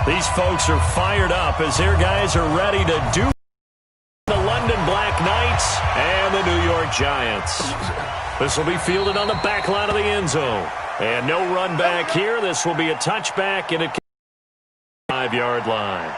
These folks are fired up as their guys are ready to do the London Black Knights and the New York Giants. This will be fielded on the back line of the end zone. And no run back here. This will be a touchback and a 5-yard line.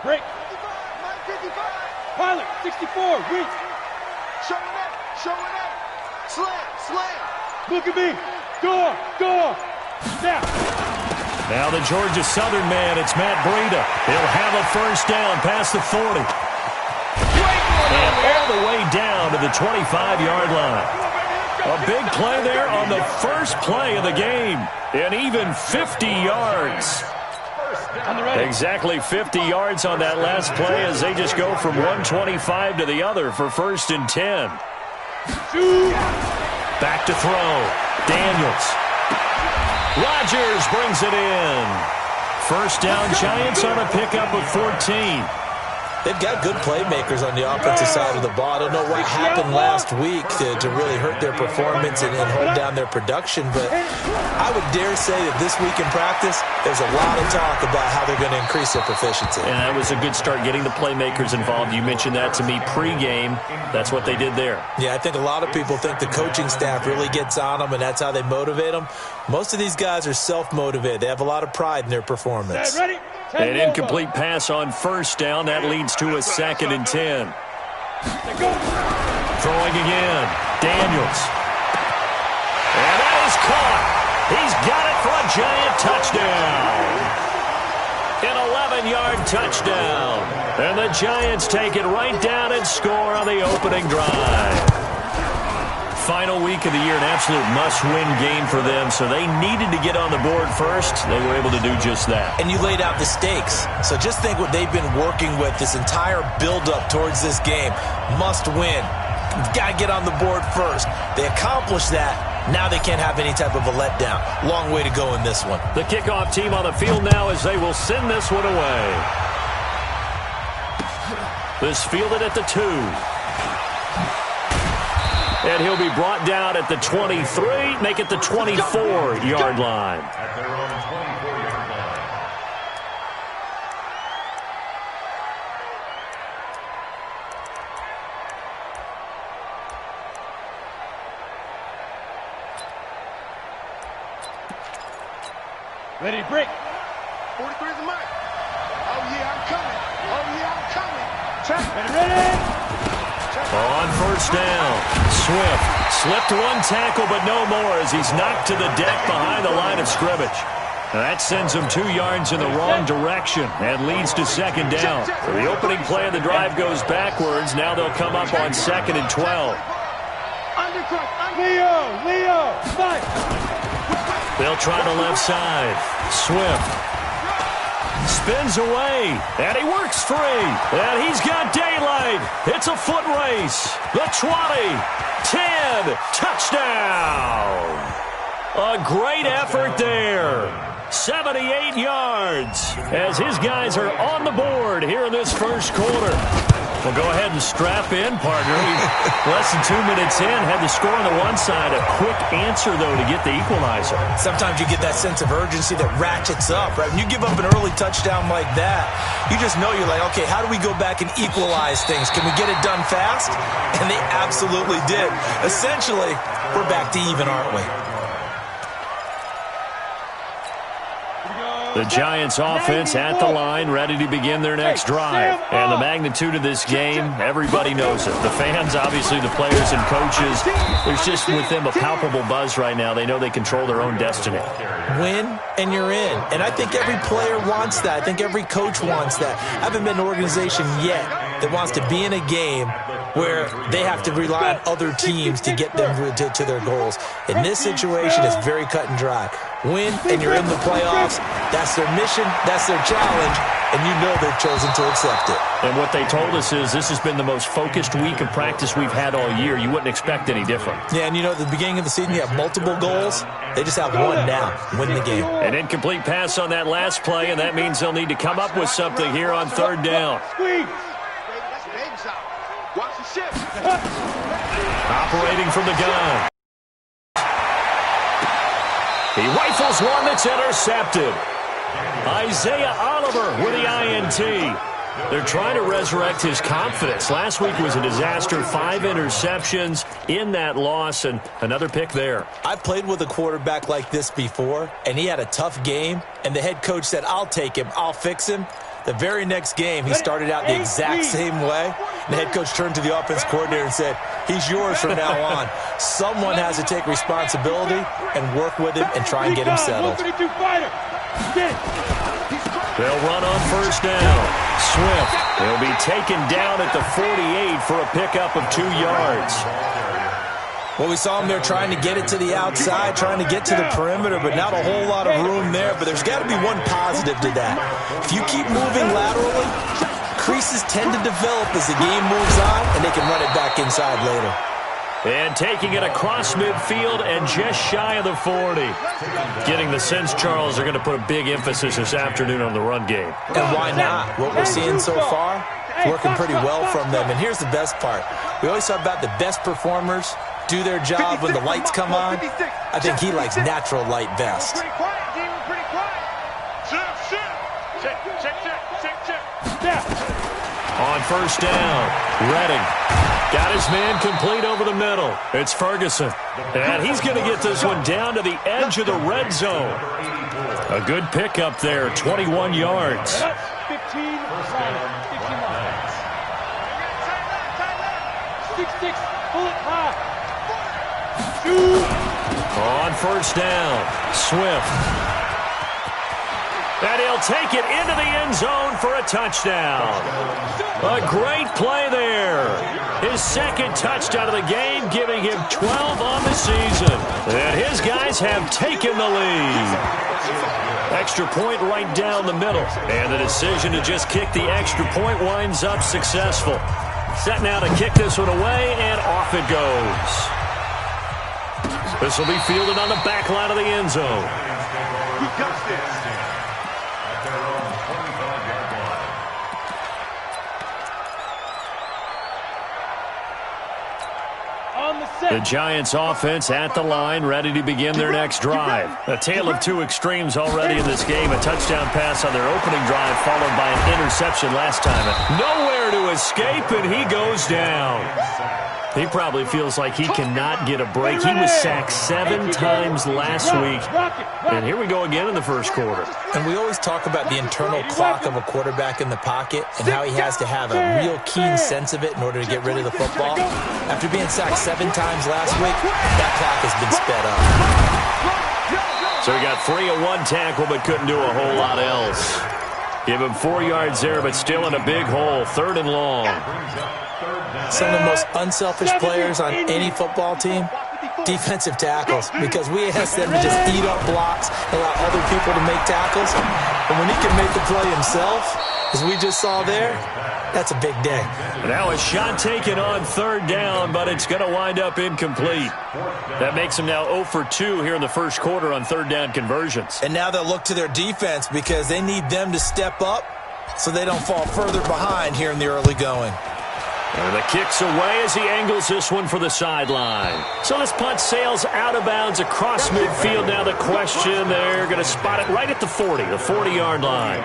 Break. 55. Pilot, 64. Reach. Showing up. Slam. Look at me. Go. Snap. Now the Georgia Southern man, it's Matt Breida. He'll have a first down past the 40. And all the way down to the 25-yard line. A big play there on the first play of the game. And even 50 yards. Exactly 50 yards on that last play as they just go from 125 to the other for 1st and 10. Back to throw. Daniels. Rodgers brings it in. First down, Giants on a pickup of 14. They've got good playmakers on the offensive side of the ball. I don't know what happened last week to really hurt their performance and hold down their production, but I would dare say that this week in practice, there's a lot of talk about how they're going to increase their proficiency. And that was a good start getting the playmakers involved. You mentioned that to me pregame. That's what they did there. Yeah, I think a lot of people think the coaching staff really gets on them, and that's how they motivate them. Most of these guys are self-motivated. They have a lot of pride in their performance. Ready? An incomplete pass on first down. That leads to a 2nd and 10. Throwing again. Daniels. And that is caught. He's got it for a Giant touchdown. An 11-yard touchdown. And the Giants take it right down and score on the opening drive. Final week of the year, an absolute must-win game for them, so they needed to get on the board first. They were able to do just that. And you laid out the stakes. So just think what they've been working with this entire build-up towards this game. Must win. Got to get on the board first. They accomplished that. Now they can't have any type of a letdown. Long way to go in this one. The kickoff team on the field now as they will send this one away. This fielded at the 2. And he'll be brought down at the 23, make it the 24-yard line. At their own 24-yard line. Ready to break. 43 is the mark. Oh, yeah, I'm coming. Check. Ready. On first down, Swift slipped one tackle, but no more as he's knocked to the deck behind the line of scrimmage. That sends him 2 yards in the wrong direction and leads to 2nd down. So the opening play of the drive goes backwards. Now they'll come up on 2nd and 12. Leo, fight. They'll try the left side. Swift spins away, and he works free, and he's got daylight. It's a foot race. The 20, 10, touchdown. A great effort there. 78 yards as his guys are on the board here in this first quarter. Well, go ahead and strap in, partner. Less than 2 minutes in, had the score on the one side. A quick answer, though, to get the equalizer. Sometimes you get that sense of urgency that ratchets up, right? When you give up an early touchdown like that, you just know you're like, okay, how do we go back and equalize things? Can we get it done fast? And they absolutely did. Essentially, we're back to even, aren't we? The Giants offense at the line, ready to begin their next drive. And the magnitude of this game, everybody knows it. The fans, obviously the players and coaches, there's just with them a palpable buzz right now. They know they control their own destiny. Win, and you're in. And I think every player wants that. I think every coach wants that. I haven't been an organization yet that wants to be in a game where they have to rely on other teams to get them to their goals. In this situation, it's very cut and dry. Win, and you're in the playoffs. That's their mission. That's their challenge. and you know they've chosen to accept it. And what they told us is this has been the most focused week of practice we've had all year. You wouldn't expect any different. Yeah, and you know, at the beginning of the season, you have multiple goals. They just have one now, win the game. An incomplete pass on that last play, and that means they'll need to come up with something here on third down. Operating from the gun. He rifles one that's intercepted. Isaiah Oliver with the INT. They're trying to resurrect his confidence. Last week was a disaster. 5 interceptions in that loss, and another pick there. I've played with a quarterback like this before, and he had a tough game, and the head coach said, I'll take him, I'll fix him. The very next game, he started out the exact same way. The head coach turned to the offense coordinator and said, he's yours from now on. Someone has to take responsibility and work with him and try and get him settled. They'll run on first down. Swift will be taken down at the 48 for a pickup of 2 yards. Well, we saw him there trying to get it to the outside, trying to get to the perimeter, but not a whole lot of room there. But there's got to be one positive to that. If you keep moving laterally, creases tend to develop as the game moves on, and they can run it back inside later. And taking it across midfield and just shy of the 40. Getting the sense, Charles, they're going to put a big emphasis this afternoon on the run game. And why not? What we're seeing so far, working pretty well from them. And here's the best part. We always talk about the best performers do their job when the lights come on. I think he likes natural light best. On first down, Redding got his man complete over the middle. It's Ferguson. And he's going to get this one down to the edge of the red zone. A good pickup there, 21 yards. 15 6-6, pull it high. On first down, Swift. And he'll take it into the end zone for a touchdown. A great play there. His second touchdown of the game, giving him 12 on the season. And his guys have taken the lead. Extra point right down the middle. And the decision to just kick the extra point winds up successful. Set now to kick this one away, and off it goes. This will be fielded on the back line of the end zone. He got this. The Giants offense at the line, ready to begin their next drive. A tale of two extremes already in this game. A touchdown pass on their opening drive, followed by an interception last time. Nowhere to escape, and he goes down. He probably feels like he cannot get a break. He was sacked 7 times last week. And here we go again in the first quarter. And we always talk about the internal clock of a quarterback in the pocket and how he has to have a real keen sense of it in order to get rid of the football. After being sacked 7 times last week, that clock has been sped up. So he got free of 1 tackle but couldn't do a whole lot else. Give him 4 yards there, but still in a big hole. 3rd and long. Some of the most unselfish players on any football team, defensive tackles, because we ask them to just eat up blocks, allow other people to make tackles. And when he can make the play himself, as we just saw there, that's a big day. Now a shot taken on 3rd down, but it's going to wind up incomplete. That makes him now 0 for 2 here in the first quarter on 3rd down conversions. And now they'll look to their defense because they need them to step up so they don't fall further behind here in the early going. And the kick's away as he angles this one for the sideline. So this punt sails out of bounds across midfield. Now the question, they're going to spot it right at the 40, the 40-yard line.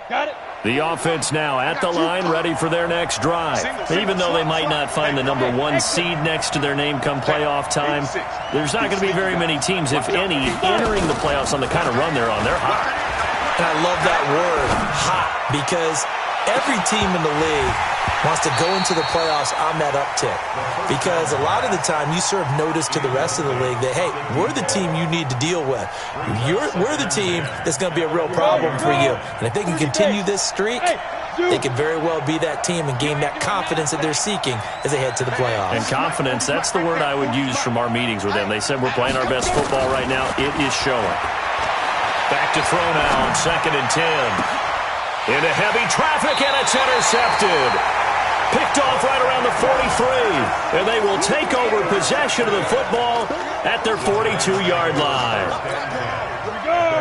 Got it. The offense now at the line, ready for their next drive. Even though they might not find the number 1 seed next to their name come playoff time, there's not going to be very many teams, if any, entering the playoffs on the kind of run they're on. They're hot. And I love that word, hot, because every team in the league wants to go into the playoffs on that uptick. Because a lot of the time you serve notice to the rest of the league that, hey, we're the team you need to deal with. We're the team that's going to be a real problem for you. And if they can continue this streak, they could very well be that team and gain that confidence that they're seeking as they head to the playoffs. And confidence, that's the word I would use from our meetings with them. They said we're playing our best football right now. It is showing. Back to throw now on 2nd and 10. Into heavy traffic, and it's intercepted. Picked off right around the 43. And they will take over possession of the football at their 42-yard line.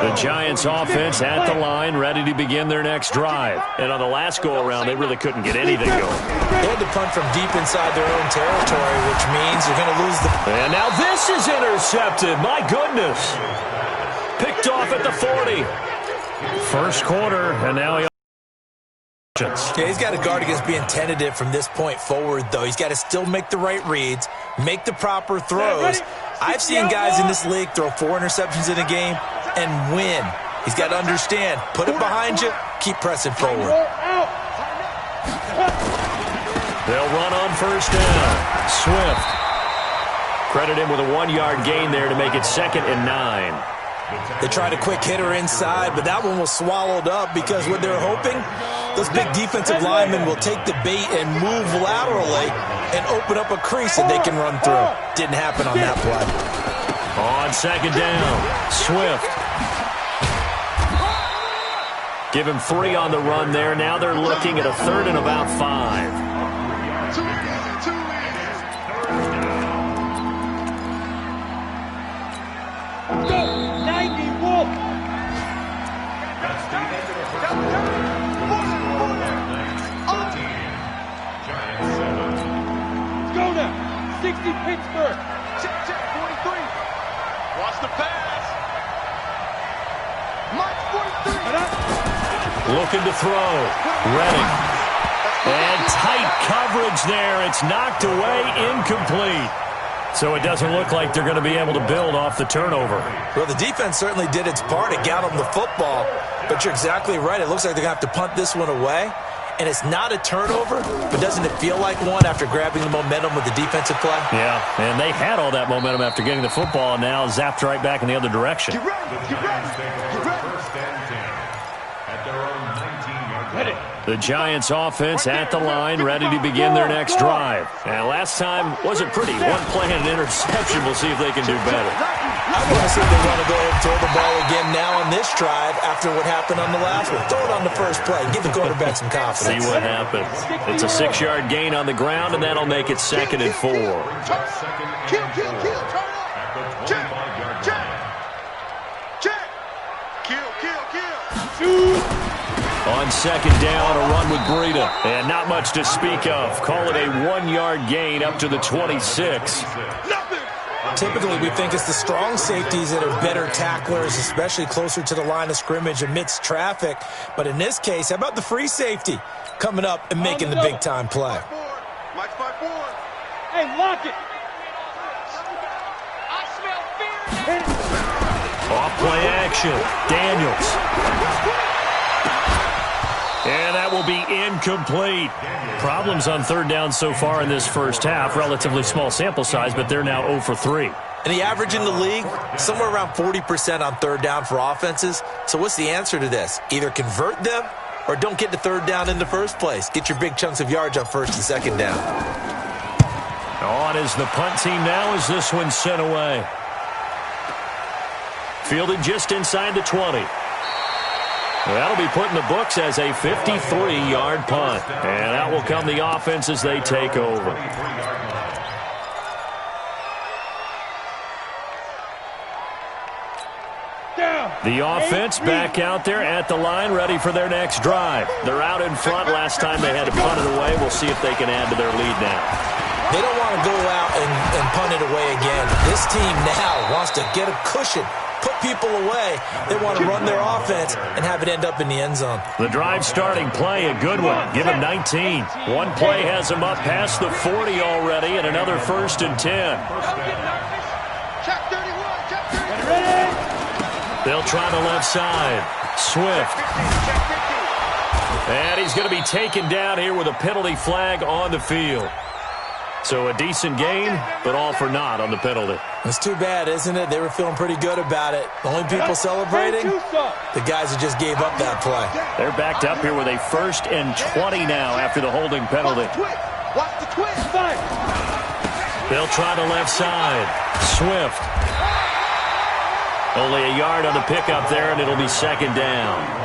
The Giants offense at the line, ready to begin their next drive. And on the last go-around, they really couldn't get anything going. They had to punt from deep inside their own territory, which means you're going to lose the... And now this is intercepted. My goodness. Picked off at the 40. First quarter, and now he... Yeah, he's got to guard against being tentative from this point forward, though. He's got to still make the right reads, make the proper throws. I've seen guys in this league throw 4 interceptions in a game and win. He's got to understand, put it behind you, keep pressing forward. They'll run on first down. Swift. Credit him with a 1-yard gain there to make it 2nd and 9. They tried a quick hitter inside, but that one was swallowed up because what they're hoping, those big defensive linemen will take the bait and move laterally and open up a crease that they can run through. Didn't happen on that play. On 2nd down, Swift. Give him 3 on the run there. Now they're looking at a 3rd and about 5. Pittsburgh. Check, 43. Watch the pass. Mike 43. Looking to throw. Redding. And tight coverage there. It's knocked away, incomplete. So it doesn't look like they're going to be able to build off the turnover. Well, the defense certainly did its part. It got them the football. But you're exactly right. It looks like they're going to have to punt this one away. And it's not a turnover, but doesn't it feel like one after grabbing the momentum with the defensive play? Yeah, and they had all that momentum after getting the football, and now zapped right back in the other direction. Get ready. First and 10 at their own 19-yard line. The Giants offense at the line, ready to begin their next drive. And last time wasn't pretty. 1 play and an interception. We'll see if they can do better. I want to see if they want to go ahead and throw the ball again now on this drive after what happened on the last one. Throw it on the first play. Give the quarterback some confidence. See what happens. It's a 6-yard gain on the ground, and that'll make it 2nd and 4. Kill. Turn up. Check. Shoot. On 2nd down, a run with Breida. And not much to speak of. Call it a 1-yard gain up to the 26. Typically, we think it's the strong safeties that are better tacklers, especially closer to the line of scrimmage amidst traffic. But in this case, how about the free safety coming up and making the big-time play? Mike 5-4. Hey, lock it. I smell fear. Off-play action. Daniels. And that will be incomplete. Problems on 3rd down so far in this first half. Relatively small sample size, but they're now 0 for 3. And the average in the league, somewhere around 40% on 3rd down for offenses. So what's the answer to this? Either convert them or don't get to 3rd down in the first place. Get your big chunks of yards on 1st and 2nd down. On is the punt team now as this one's sent away. Fielded just inside the 20. That'll be put in the books as a 53-yard punt. And out will come the offense as they take over. The offense back out there at the line, ready for their next drive. They're out in front. Last time they had to punt it away. We'll see if they can add to their lead now. They don't want to go out and punt it away again. This team now wants to get a cushion, put people away. They want to run their offense and have it end up in the end zone. The drive starting play, a good one. Give him 19. 1 play has him up past the 40 already, and another 1st and 10. Check 31. Check 31. Ready? They'll try the left side. Swift. And he's going to be taken down here with a penalty flag on the field. So a decent gain, but all for naught on the penalty. It's too bad, isn't it? They were feeling pretty good about it. The only people celebrating, the guys who just gave up that play. They're backed up here with a 1st and 20 now after the holding penalty. Watch the twist. They'll try the left side. Swift. Only a yard on the pickup there, and it'll be 2nd down.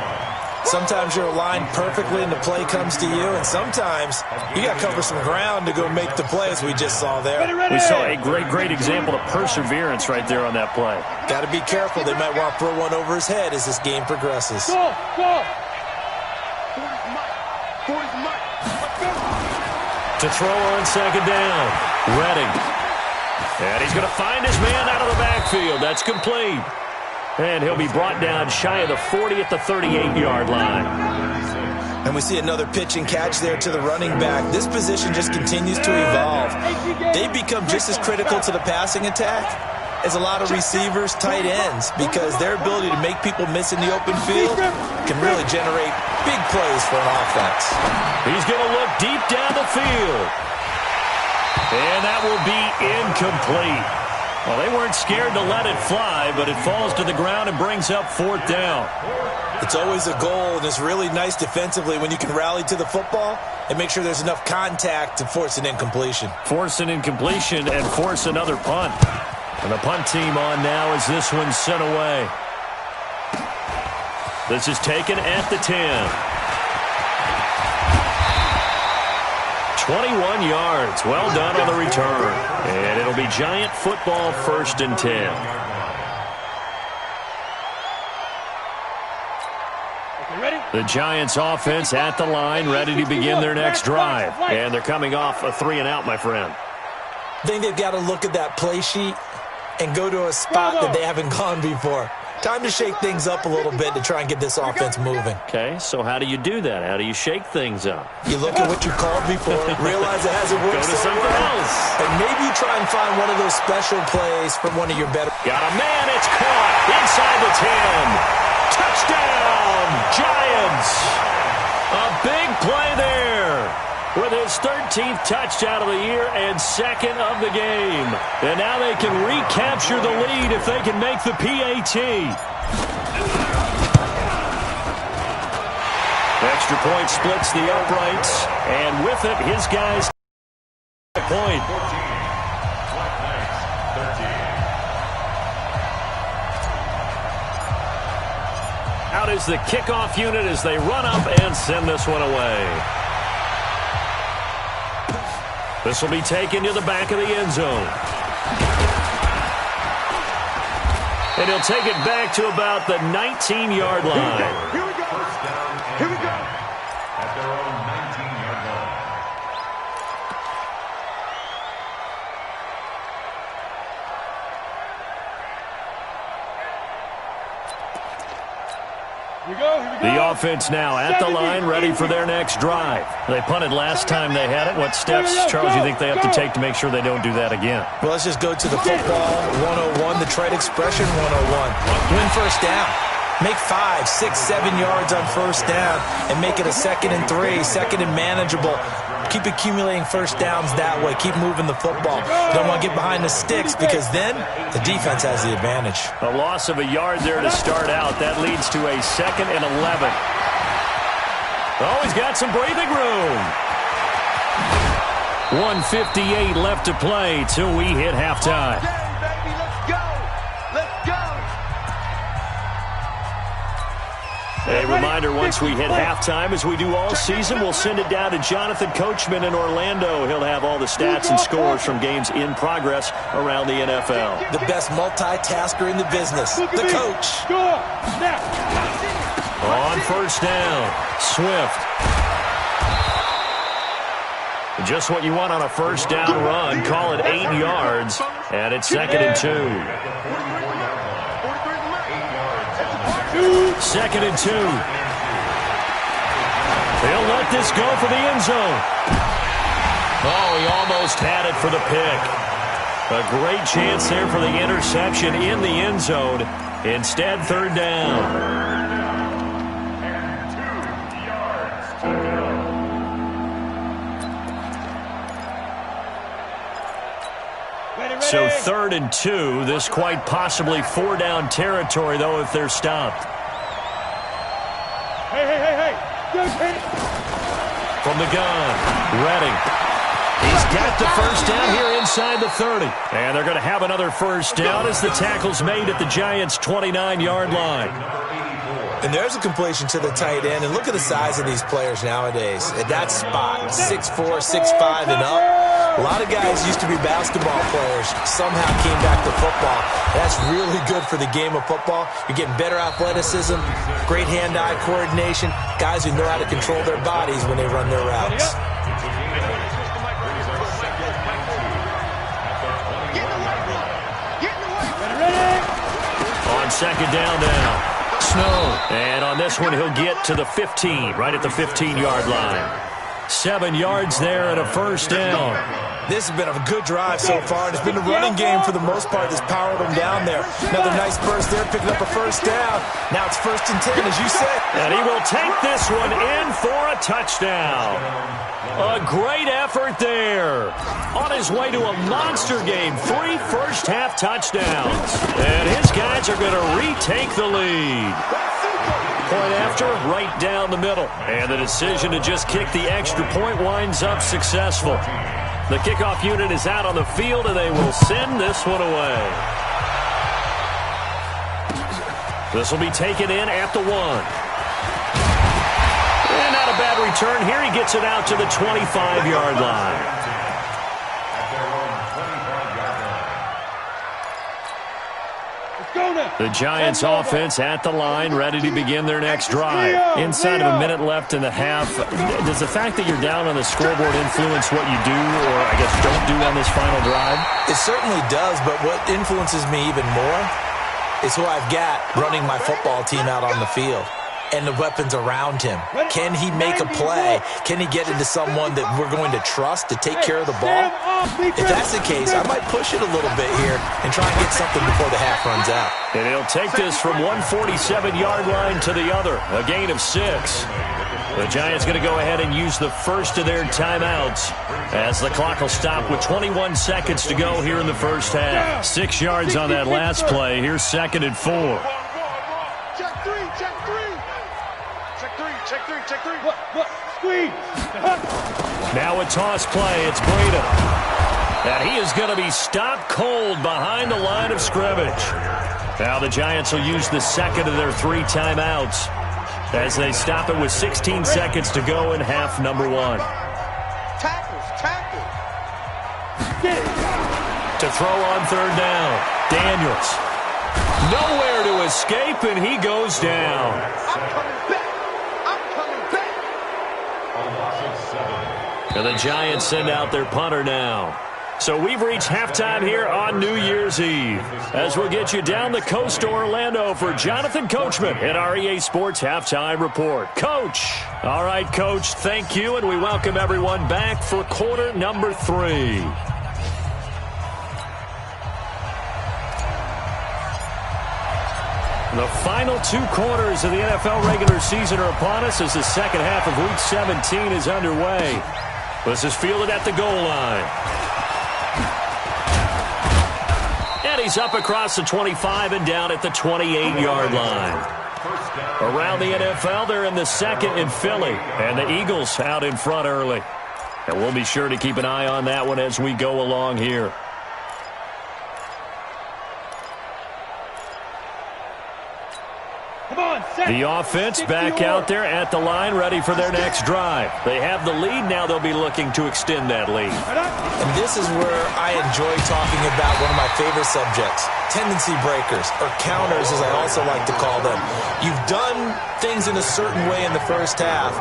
Sometimes you're aligned perfectly and the play comes to you, and sometimes you got to cover some ground to go make the play, as we just saw there. We saw a great example of perseverance right there on that play. Got to be careful. They might want to throw one over his head as this game progresses. Go. To throw on 2nd down. Redding. And he's going to find his man out of the backfield. That's complete. And he'll be brought down shy of the 40 at the 38-yard line. And we see another pitch and catch there to the running back. This position just continues to evolve. They become just as critical to the passing attack as a lot of receivers, tight ends, because their ability to make people miss in the open field can really generate big plays for an offense. He's going to look deep down the field. And that will be incomplete. Well, they weren't scared to let it fly, but it falls to the ground and brings up 4th down. It's always a goal, and it's really nice defensively when you can rally to the football and make sure there's enough contact to force an incompletion. Force an incompletion and force another punt. And the punt team on now as this one's sent away. This is taken at the 10. 21 yards. Well done on the return. And it'll be Giant football, 1st and 10. The Giants offense at the line, ready to begin their next drive. And they're coming off a 3-and-out, my friend. I think they've got to look at that play sheet and go to a spot that they haven't gone before. Time to shake things up a little bit to try and get this offense moving. Okay, so how do you do that? How do you shake things up? You look at what you called before, realize it hasn't worked Go to something else. And maybe you try and find one of those special plays from one of your better. Got a man, it's caught inside the 10. Touchdown, Giants. A big play there with his 13th touchdown of the year and 2nd of the game. And now they can recapture the lead if they can make the PAT. Extra point splits the uprights, and with it, his guys point. Out is the kickoff unit as they run up and send this one away. This will be taken to the back of the end zone. And he'll take it back to about the 19-yard line. Here we go. At their own 19-yard line. The offense now at the line, ready for their next drive. They punted last time they had it. What steps, Charles, you think they have to take to make sure they don't do that again? Well, let's just go to the football 101, the trade expression 101. Win 1st down. Make 5, 6, 7 yards on 1st down and make it a 2nd and 3, 2nd and manageable. Keep accumulating 1st downs that way. Keep moving the football. You don't want to get behind the sticks because then the defense has the advantage. A loss of a yard there to start out. That leads to a 2nd and 11. Oh, he's got some breathing room. 1:58 left to play till we hit halftime. A reminder, once we hit halftime, as we do all season, we'll send it down to Jonathan Coachman in Orlando. He'll have all the stats and scores from games in progress around the NFL. The best multitasker in the business, the coach. On 1st down, Swift. Just what you want on a 1st down run. Call it 8 yards, and it's 2nd and 2. 2nd and 2. He'll let this go for the end zone. Oh, he almost had it for the pick. A great chance there for the interception in the end zone. Instead, 3rd down. And 2 yards to go. So 3rd and 2. This quite possibly 4-down territory, though, if they're stopped. Hey. From the gun, Redding. He's got the first down here inside the 30. And they're going to have another first down as the tackle's made at the Giants' 29-yard line. And there's a completion to the tight end. And look at the size of these players nowadays. At that spot, 6'4", 6'5", and up. A lot of guys used to be basketball players, somehow came back to football. That's really good for the game of football. You're getting better athleticism, great hand-eye coordination, guys who know how to control their bodies when they run their routes. On second down now. Snow. And on this one, he'll get to the 15, right at the 15-yard line. 7 yards there and a first down. This has been a good drive so far, and it's been the running game for the most part that's powered them down there. Another nice burst there, picking up a first down. Now it's 1st and 10, as you said. And he will take this one in for a touchdown. A great effort there. On his way to a monster game, 3 first-half touchdowns. And his guys are going to retake the lead. Point after, right down the middle. And the decision to just kick the extra point winds up successful. The kickoff unit is out on the field, and they will send this one away. This will be taken in at the 1. And not a bad return here. He gets it out to the 25-yard line. The Giants offense at the line, ready to begin their next drive. Inside of a minute left in the half, does the fact that you're down on the scoreboard influence what you do, or I guess don't do on this final drive? It certainly does, but what influences me even more is who I've got running my football team out on the field and the weapons around him. Can he make a play? Can he get into someone that we're going to trust to take care of the ball? If that's the case, I might push it a little bit here and try and get something before the half runs out. And he'll take this from one 47-yard line to the other, a gain of 6. The Giants going to go ahead and use the first of their timeouts as the clock will stop with 21 seconds to go here in the first half. 6 yards on that last play. Here's 2nd and 4. Check three. What? Squeeze. Now a toss play. It's Breda. And he is going to be stopped cold behind the line of scrimmage. Now the Giants will use the second of their 3 timeouts as they stop it with 16 seconds to go in half number 1. Tackle. To throw on 3rd down. Daniels. Nowhere to escape, and he goes down. I'm coming back. And the Giants send out their punter now. So we've reached halftime here on New Year's Eve. As we'll get you down the coast to Orlando for Jonathan Coachman at our EA Sports Halftime Report. Coach. All right, Coach, thank you, and we welcome everyone back for quarter number 3. The final 2 quarters of the NFL regular season are upon us as the second half of Week 17 is underway. This is fielded at the goal line. And he's up across the 25 and down at the 28-yard line. Around the NFL, they're in the second in Philly, and the Eagles out in front early. And we'll be sure to keep an eye on that one as we go along here. The offense back out there at the line, ready for their next drive. They have the lead. Now they'll be looking to extend that lead. And this is where I enjoy talking about one of my favorite subjects, tendency breakers, or counters as I also like to call them. You've done things in a certain way in the first half,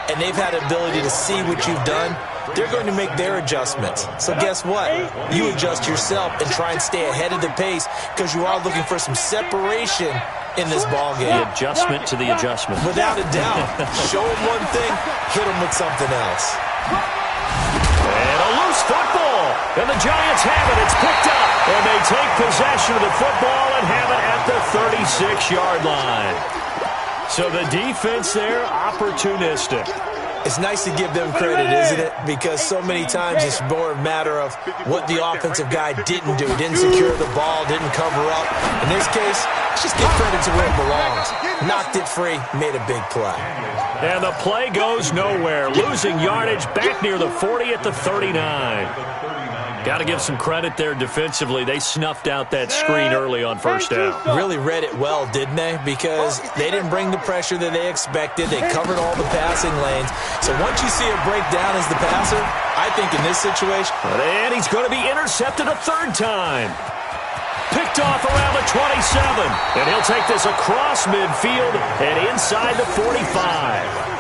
and they've had the ability to see what you've done. They're going to make their adjustments. So guess what? You adjust yourself and try and stay ahead of the pace because you are looking for some separation in this ball game. The adjustment to the adjustment. Without a doubt. Show them one thing, hit them with something else. And a loose football. And the Giants have it. It's picked up. And they take possession of the football and have it at the 36-yard line. So the defense there, opportunistic. It's nice to give them credit, isn't it? Because so many times it's more a matter of what the offensive guy didn't do. Didn't secure the ball, didn't cover up. In this case, let's just give credit to where it belongs. Knocked it free, made a big play. And the play goes nowhere. Losing yardage back near the 40 at the 39. Got to give some credit there defensively. They snuffed out that screen early on first down. Really read it well, didn't they? Because they didn't bring the pressure that they expected. They covered all the passing lanes. So once you see it break down as the passer, I think in this situation... And he's going to be intercepted a third time. Picked off around the 27. And he'll take this across midfield and inside the 45.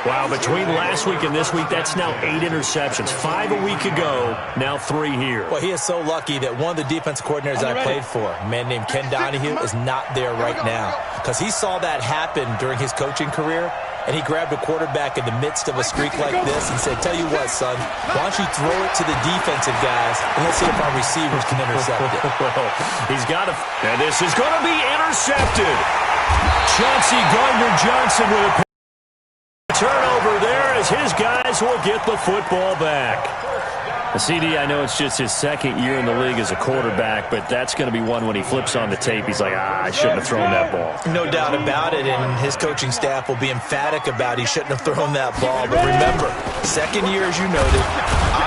Wow, between last week and this week, that's now 8 interceptions. 5 a week ago, now 3 here. Well, he is so lucky that one of the defense coordinators I played for, a man named Ken Donahue, is not there right now. Because he saw that happen during his coaching career, and he grabbed a quarterback in the midst of a streak like this and said, tell you what, son, why don't you throw it to the defensive guys, and let's see if our receivers can intercept it. Well, he's got to... And this is going to be intercepted. Chauncey Gardner-Johnson with a turnover there as his guys will get the football back. CD, I know it's just his second year in the league as a quarterback, but that's going to be one when he flips on the tape. He's like, I shouldn't have thrown that ball. No doubt about it, and his coaching staff will be emphatic about he shouldn't have thrown that ball. But remember, second year, as you noted,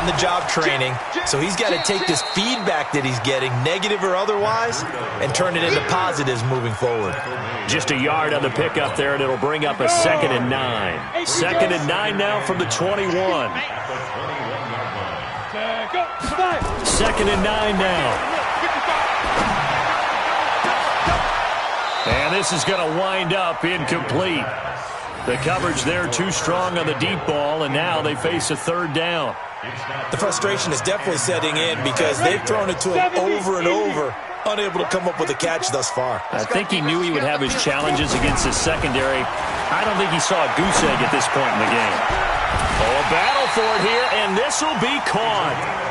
on-the-job training, so he's got to take this feedback that he's getting, negative or otherwise, and turn it into positives moving forward. Just a yard on the pickup there, and it'll bring up a 2nd and 9. 2nd and 9 now from the 21. 2nd and 9 now. And this is going to wind up incomplete. The coverage there too strong on the deep ball, and now they face a 3rd down. The frustration is definitely setting in because they've thrown it to him over and over, unable to come up with a catch thus far. I think he knew he would have his challenges against his secondary. I don't think he saw a goose egg at this point in the game. Oh, a battle for it here, and this will be caught.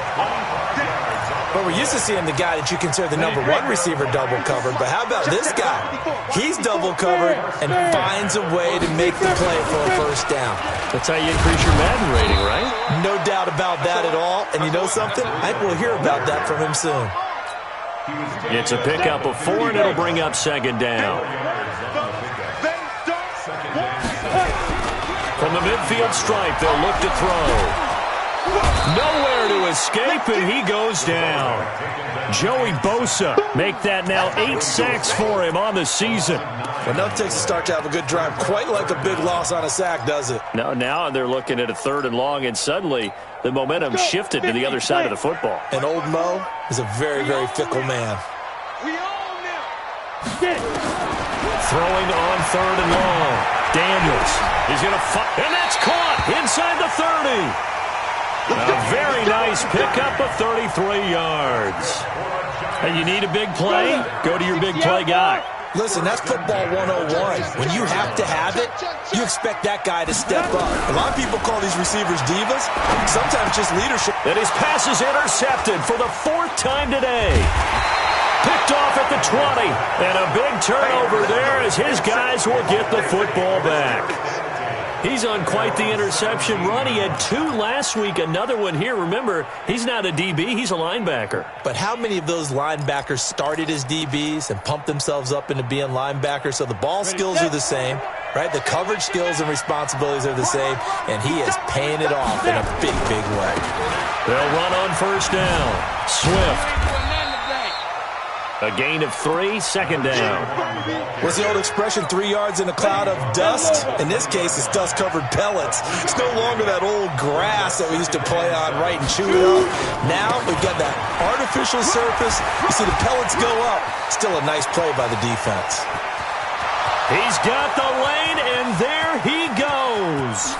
But we're used to seeing the guy that you consider the #1 receiver double covered. But how about this guy? He's double covered and finds a way to make the play for a first down. That's how you increase your Madden rating, right? No doubt about that at all. And you know something? I think we'll hear about that from him soon. It's a pickup of 4, and it'll bring up 2nd down. From the midfield stripe, they'll look to throw. Nowhere to escape, and he goes down. Joey Bosa make that now 8 sacks for him on the season. Well, nothing takes a start to have a good drive quite like a big loss on a sack, does it? No, now they're looking at a 3rd and long, and suddenly the momentum shifted to the other side of the football. And old Mo is a very, very fickle man. Throwing on 3rd and long. Daniels is going to fight, and that's caught inside the 30. A very nice pickup of 33 yards. And you need a big play? Go to your big play guy. Listen, that's football 101. When you have to have it, you expect that guy to step up. A lot of people call these receivers divas. Sometimes just leadership. And his pass is intercepted for the 4th time today. Picked off at the 20. And a big turnover there as his guys will get the football back. He's on quite the interception run. He had 2 last week, another one here. Remember, he's not a DB, he's a linebacker. But how many of those linebackers started as DBs and pumped themselves up into being linebackers? So the ball skills are the same, right? The coverage skills and responsibilities are the same, and he is paying it off in a big, big way. They'll run on 1st down. Swift. A gain of 3, 2nd down. What's the old expression, 3 yards in a cloud of dust? In this case, it's dust-covered pellets. It's no longer that old grass that we used to play on, right, and chew it up. Now we've got that artificial surface. You see the pellets go up. Still a nice play by the defense. He's got the lane, and there he goes.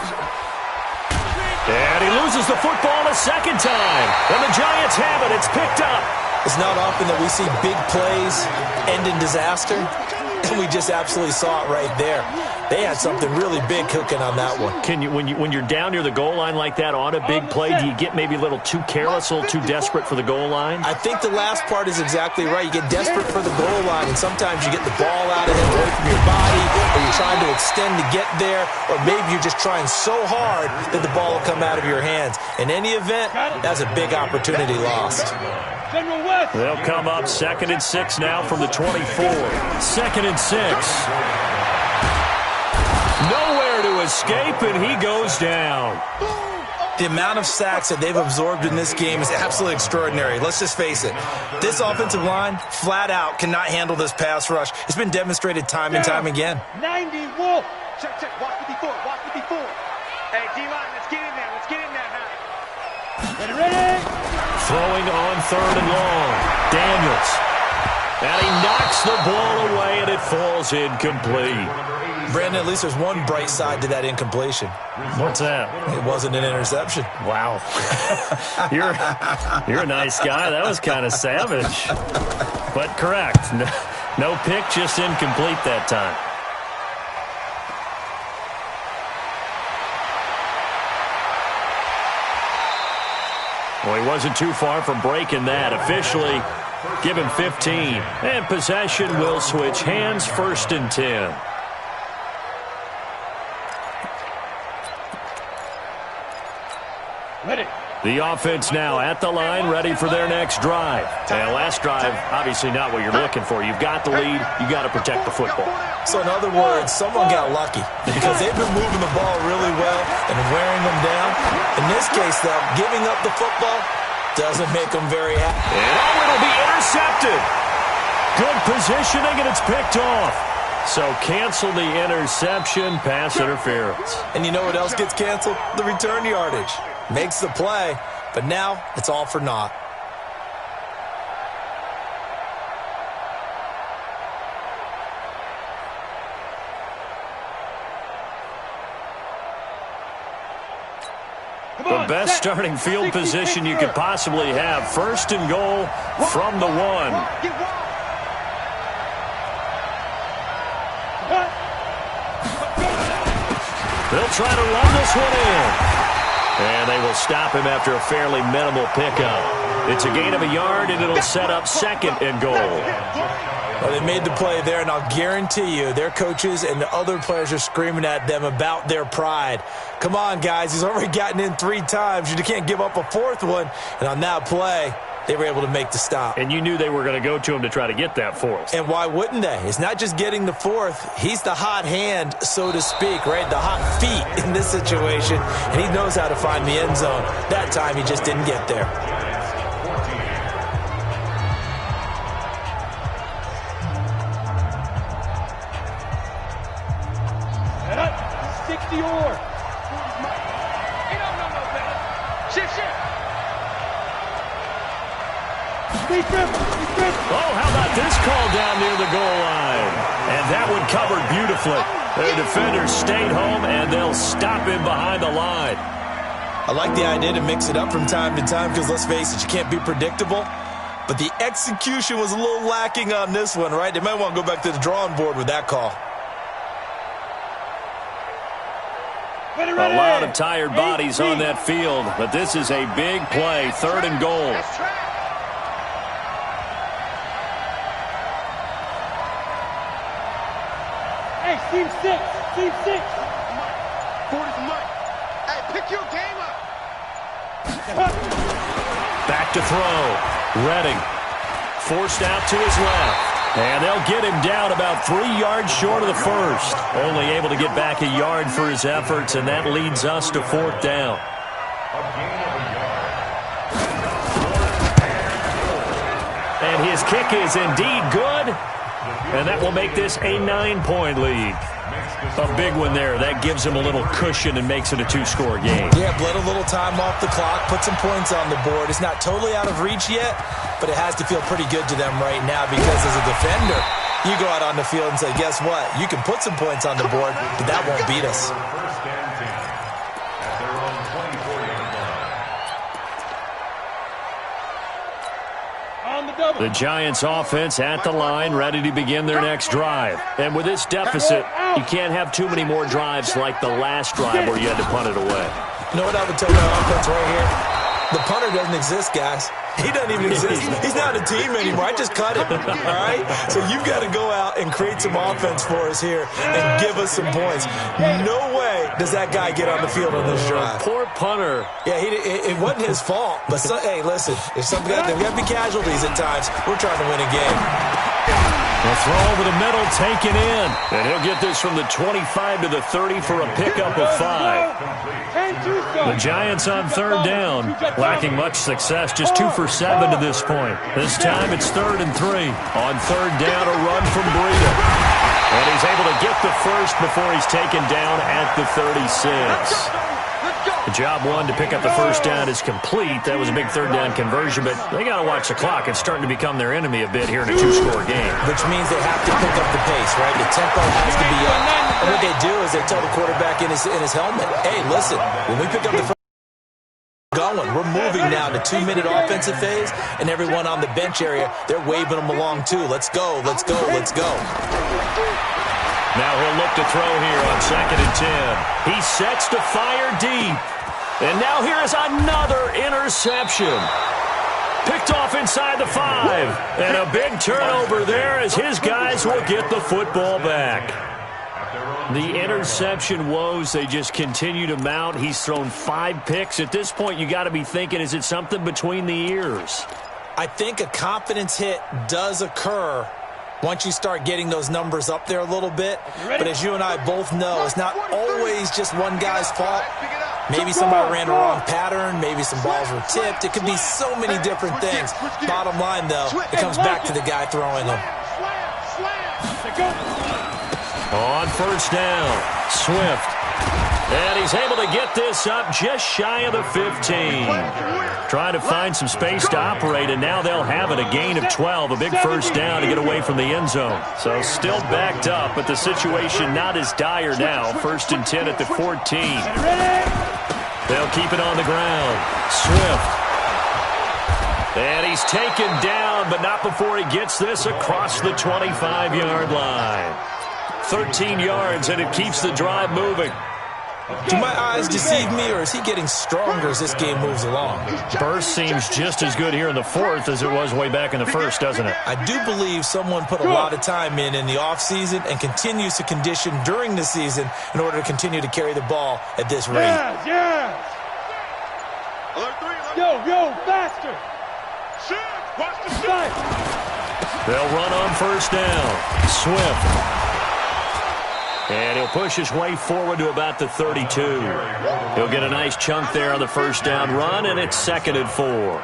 And he loses the football a 2nd time. And the Giants have it. It's picked up. It's not often that we see big plays end in disaster, and we just absolutely saw it right there. They had something really big cooking on that one. Can you, when you're down near the goal line like that on a big play, do you get maybe a little too careless, a little too desperate for the goal line? I think the last part is exactly right. You get desperate for the goal line, and sometimes you get the ball out of him away from your body, or you're trying to extend to get there, or maybe you're just trying so hard that the ball will come out of your hands. In any event, that's a big opportunity lost. They'll come up 2nd and 6 now from the 24. 2nd and 6. Nowhere to escape, and he goes down. The amount of sacks that they've absorbed in this game is absolutely extraordinary. Let's just face it. This offensive line, flat out, cannot handle this pass rush. It's been demonstrated time and time again. 90, Wolf. Check. Watch the before. Hey, D-line, let's get in there. Let's get in there now. Ready? Throwing on 3rd and long. Daniels. And he knocks the ball away, and it falls incomplete. Brandon, at least there's one bright side to that incompletion. What's that? It wasn't an interception. Wow. You're a nice guy. That was kind of savage. But correct. No pick, just incomplete that time. Well, he wasn't too far from breaking that. Officially, give him 15. And possession will switch hands, 1st and 10. Ready. The offense now at the line, ready for their next drive. And last drive, obviously not what you're looking for. You've got the lead. You got to protect the football. So in other words, someone got lucky because they've been moving the ball really well and wearing them down. In this case, though, giving up the football doesn't make them very happy. And it'll be intercepted. Good positioning, and it's picked off. So cancel the interception, pass interference. And you know what else gets canceled? The return yardage. Makes the play, but now it's all for naught. The best starting field position you could possibly have. 1st and goal from the 1. They'll try to run this one in. And they will stop him after a fairly minimal pickup. It's a gain of a yard, and it'll set up 2nd and goal. Well, they made the play there, and I'll guarantee you their coaches and the other players are screaming at them about their pride. Come on, guys. He's already gotten in 3 times. You can't give up a 4th one. And on that play, they were able to make the stop. And you knew they were going to go to him to try to get that 4th. And why wouldn't they? It's not just getting the 4th. He's the hot hand, so to speak, right? The hot feet in this situation. And he knows how to find the end zone. That time, he just didn't get there. Head up. 60 or. He don't know no better. Shift. Oh, how about this call down near the goal line? And that one covered beautifully. The defenders stayed home, and they'll stop him behind the line. I like the idea to mix it up from time to time because, let's face it, you can't be predictable. But the execution was a little lacking on this one, right? They might want to go back to the drawing board with that call. A lot of tired bodies on that field, but this is a big play, 3rd and goal. Hey, team 6. Forward is Mike. Hey, pick your game up. Back to throw. Redding forced out to his left. And they'll get him down about 3 yards short of the 1st. Only able to get back a yard for his efforts, and that leads us to 4th down. And his kick is indeed good. And that will make this a 9-point lead. A big one there. That gives him a little cushion and makes it a 2-score game. Yeah, bled a little time off the clock, put some points on the board. It's not totally out of reach yet, but it has to feel pretty good to them right now because as a defender, you go out on the field and say, guess what? You can put some points on the board, but that won't beat us. On the The Giants offense at the line, ready to begin their next drive. And with this deficit, you can't have too many more drives like the last drive where you had to punt it away. You know what I would tell my offense right here? The punter doesn't exist, guys. He doesn't even exist. He's not a team anymore. I just cut him, all right? So you've got to go out and create some offense for us here and give us some points. No way does that guy get on the field on this drive. Poor punter. Yeah, it wasn't his fault. But, hey, listen, if something got to be casualties at times, we're trying to win a game. The throw over the middle taken in. And he'll get this from the 25 to the 30 for a pickup of 5. The Giants on third down, lacking much success, just 2 for 7 to this point. This time it's 3rd and 3. On third down, a run from Breida. And he's able to get the first before he's taken down at the 36. The job one to pick up the first down is complete. That was a big third down conversion, but they got to watch the clock. It's starting to become their enemy a bit here in a 2-score game. Which means they have to pick up the pace, right? The tempo has to be up. And what they do is they tell the quarterback in his helmet, hey, listen, when we pick up the first going, we're moving now to 2-minute offensive phase, and everyone on the bench area, they're waving them along too. Let's go, let's go, let's go. Now he'll look to throw here on 2nd and 10. He sets to fire deep. And now here is another interception. Picked off inside the 5. And a big turnover there as his guys will get the football back. The interception woes, they just continue to mount. He's thrown 5 picks. At this point, you got to be thinking, is it something between the ears? I think a confidence hit does occur once you start getting those numbers up there a little bit. But as you and I both know, it's not always just one guy's fault. Maybe somebody ran the wrong pattern. Maybe some balls were tipped. It could be so many different things. Bottom line, though, it comes back to the guy throwing them. On first down, Swift. And he's able to get this up just shy of the 15. Trying to find some space to operate, and now they'll have it. A gain of 12, a big first down to get away from the end zone. So still backed up, but the situation not as dire now. 1st and 10 at the 14. They'll keep it on the ground. Swift. And he's taken down, but not before he gets this across the 25-yard line. 13 yards, and it keeps the drive moving. Do my eyes deceive me, or is he getting stronger as this game moves along? Burst seems just as good here in the 4th as it was way back in the 1st, doesn't it? I do believe someone put a lot of time in the offseason and continues to condition during the season in order to continue to carry the ball at this rate. Yes. Yo, faster. Watch the shot. They'll run on first down. Swift. And he'll push his way forward to about the 32. He'll get a nice chunk there on the first down run, and it's 2nd and 4.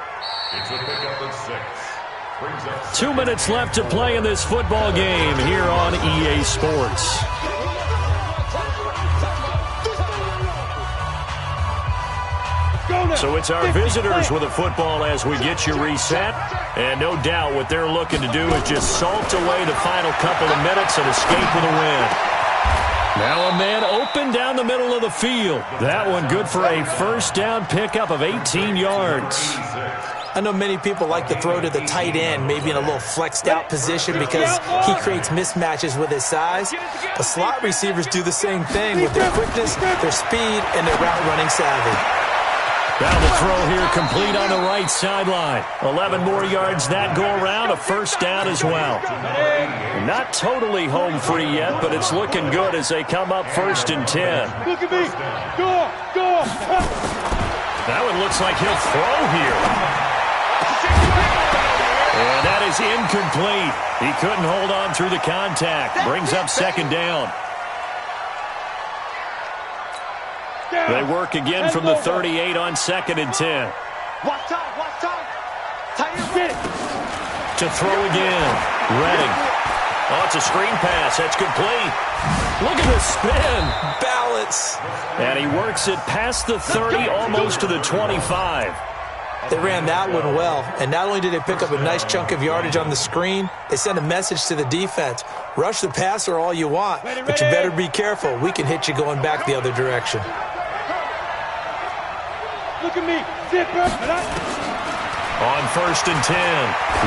2 minutes left to play in this football game here on EA Sports. So it's our visitors with a football as we get you reset. And no doubt what they're looking to do is just salt away the final couple of minutes and escape with a win. Now a man open down the middle of the field. That one good for a first down pickup of 18 yards. I know many people like to throw to the tight end, maybe in a little flexed out position because he creates mismatches with his size. But slot receivers do the same thing with their quickness, their speed, and their route running savvy. Now the throw here complete on the right sideline. 11 more yards that go around, a first down as well. Not totally home free yet, but it's looking good as they come up 1st and 10. Look at me. Go. That one looks like he'll throw here. And that is incomplete. He couldn't hold on through the contact. Brings up 2nd down. They work again from the 38 on 2nd and 10. Watch time. To throw again. Redding. Oh, it's a screen pass. That's complete. Look at the spin. Balance. And he works it past the 30, almost to the 25. They ran that one well, and not only did they pick up a nice chunk of yardage on the screen, they sent a message to the defense. Rush the passer all you want, but you better be careful. We can hit you going back the other direction. Look at me. Zipper. On 1st and 10,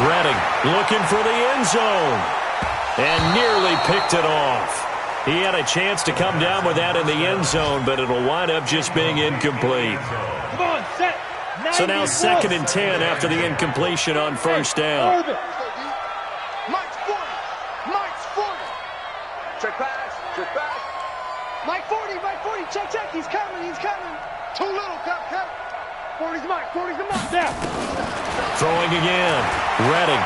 Redding looking for the end zone and nearly picked it off. He had a chance to come down with that in the end zone, but it'll wind up just being incomplete. Come on, set. So now 2nd and 10 after the incompletion on 1st down. Mike's 40. Mike's 40. Check pass. Check pass. Mike 40. Mike 40. Check, check. He's coming. He's coming. Too little, Cupcake. 40's Mike. 40's the Mike. There. Throwing again. Redding.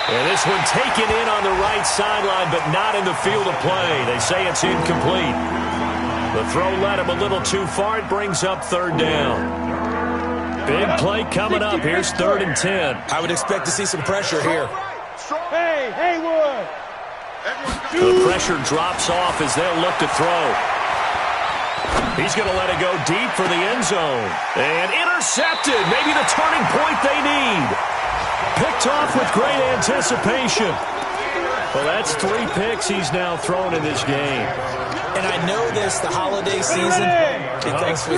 And this one taken in on the right sideline, but not in the field of play. They say it's incomplete. The throw led him a little too far. It brings up 3rd down. Big play coming up. Here's 3rd and 10. I would expect to see some pressure here. Hey, Haywood. The pressure drops off as they'll look to throw. He's going to let it go deep for the end zone. And intercepted. Maybe the turning point they need. Picked off with great anticipation. Well, that's 3 picks he's now thrown in this game. And I know this, the holiday season.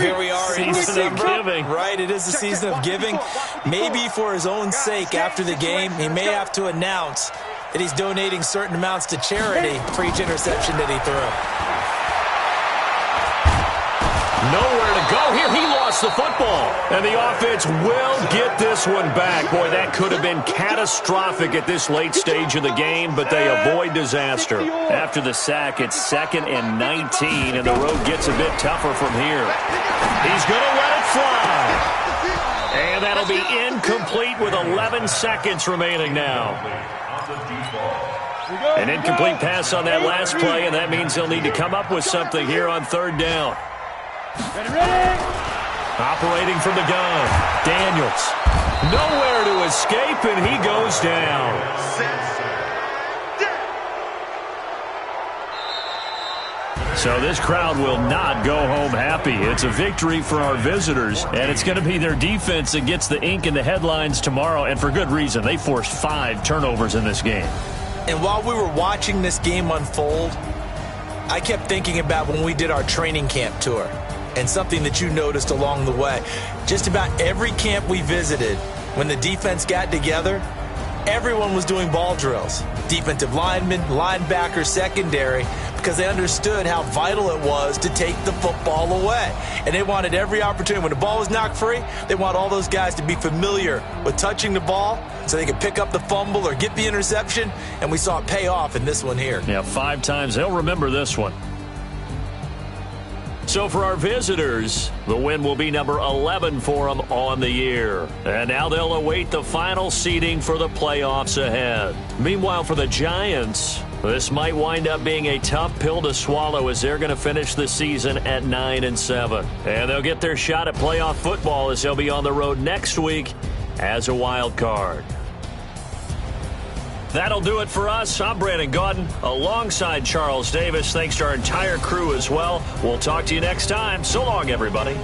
Here we are in Season of giving. Right, it is the season of giving. Maybe for his own sake after the game, he may have to announce that he's donating certain amounts to charity for each interception that he threw. Nowhere to go here. He lost the football. And the offense will get this one back. Boy, that could have been catastrophic at this late stage of the game, but they avoid disaster. After the sack, it's 2nd and 19, and the road gets a bit tougher from here. He's going to let it fly. And that'll be incomplete with 11 seconds remaining now. An incomplete pass on that last play, and that means they'll need to come up with something here on 3rd down. Operating from the gun, Daniels. Nowhere to escape, and he goes down. So this crowd will not go home happy. It's a victory for our visitors, and it's going to be their defense that gets the ink in the headlines tomorrow, and for good reason. They forced 5 turnovers in this game. And while we were watching this game unfold, I kept thinking about when we did our training camp tour. And something that you noticed along the way. Just about every camp we visited, when the defense got together, everyone was doing ball drills. Defensive linemen, linebackers, secondary, because they understood how vital it was to take the football away. And they wanted every opportunity. When the ball was knocked free, they want all those guys to be familiar with touching the ball so they could pick up the fumble or get the interception. And we saw it pay off in this one here. Yeah, 5 times. They'll remember this one. So for our visitors, the win will be number 11 for them on the year. And now they'll await the final seeding for the playoffs ahead. Meanwhile, for the Giants, this might wind up being a tough pill to swallow as they're going to finish the season at 9-7. And they'll get their shot at playoff football as they'll be on the road next week as a wild card. That'll do it for us. I'm Brandon Gaudin alongside Charles Davis. Thanks to our entire crew as well. We'll talk to you next time. So long, everybody.